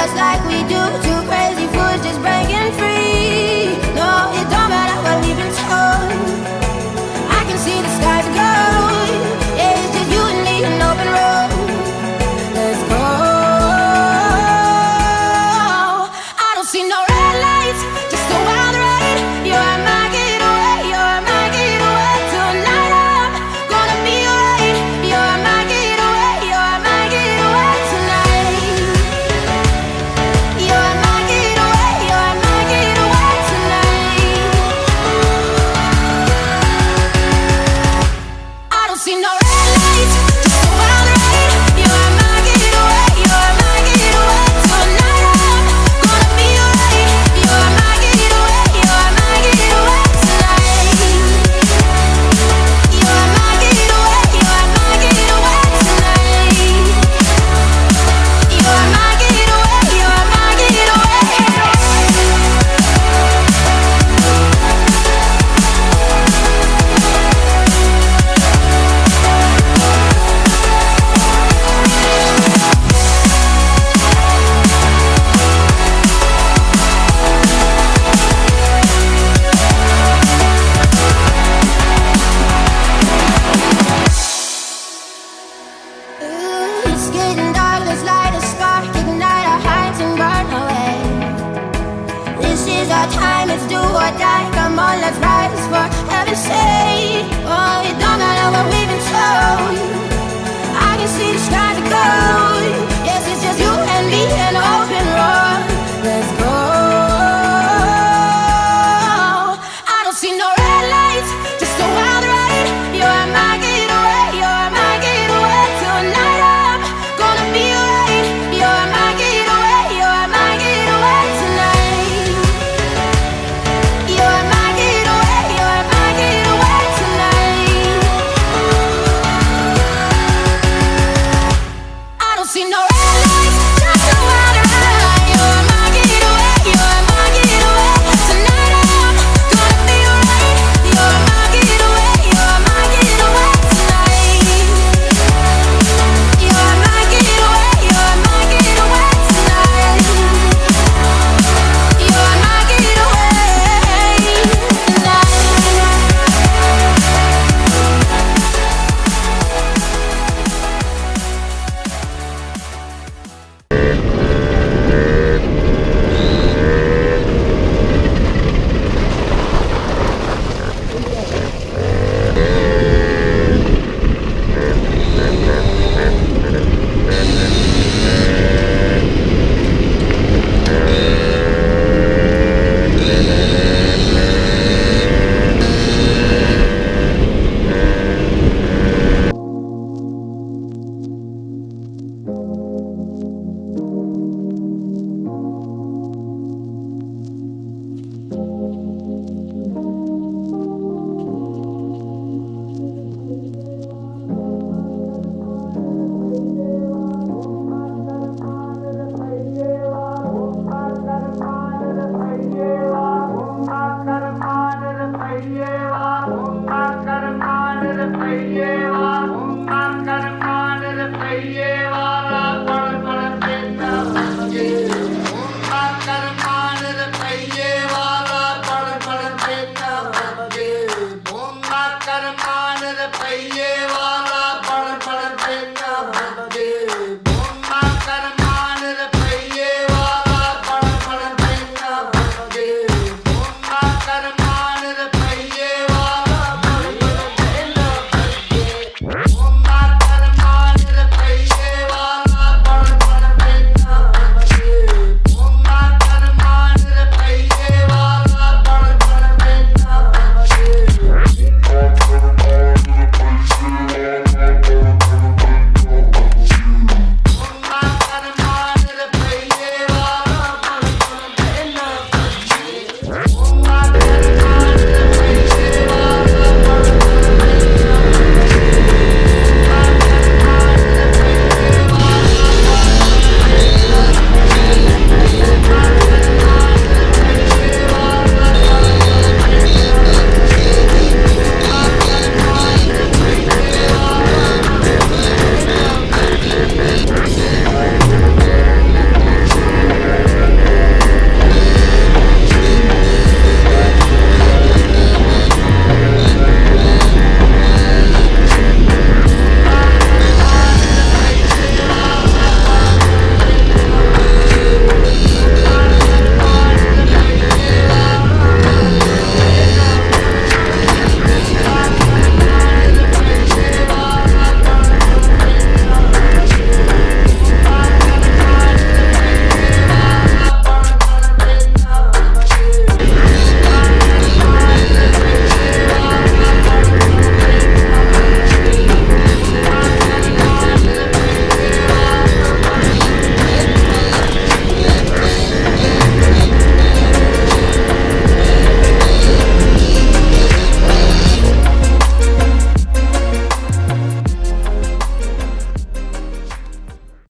just like we do. Two crazy fools just breaking free. No, it don't matter what we've been told. I can see the skies are gold. Yeah, it's just you and me, an open road. Let's go. I don't see no red lights, just a wild ride. You're my getaway, you're my getaway. Tonight I'm gonna be alright. You're my getaway, you're my getaway tonight. You're my getaway, you're my getaway tonight. I don't see no red lights, just a wild ride. You're my getaway, you're my getaway. Tonight I'm gonna be alright. You're my getaway, you're my getaway tonight. You're my getaway, you're my getaway tonight. You're my getaway, you're my getaway. It's getting dark, let's light a spark, ignite our hearts and burn away. This is our time, it's do or die. Come on, let's rise for heaven's sake. Oh, it don't matter what we've been told.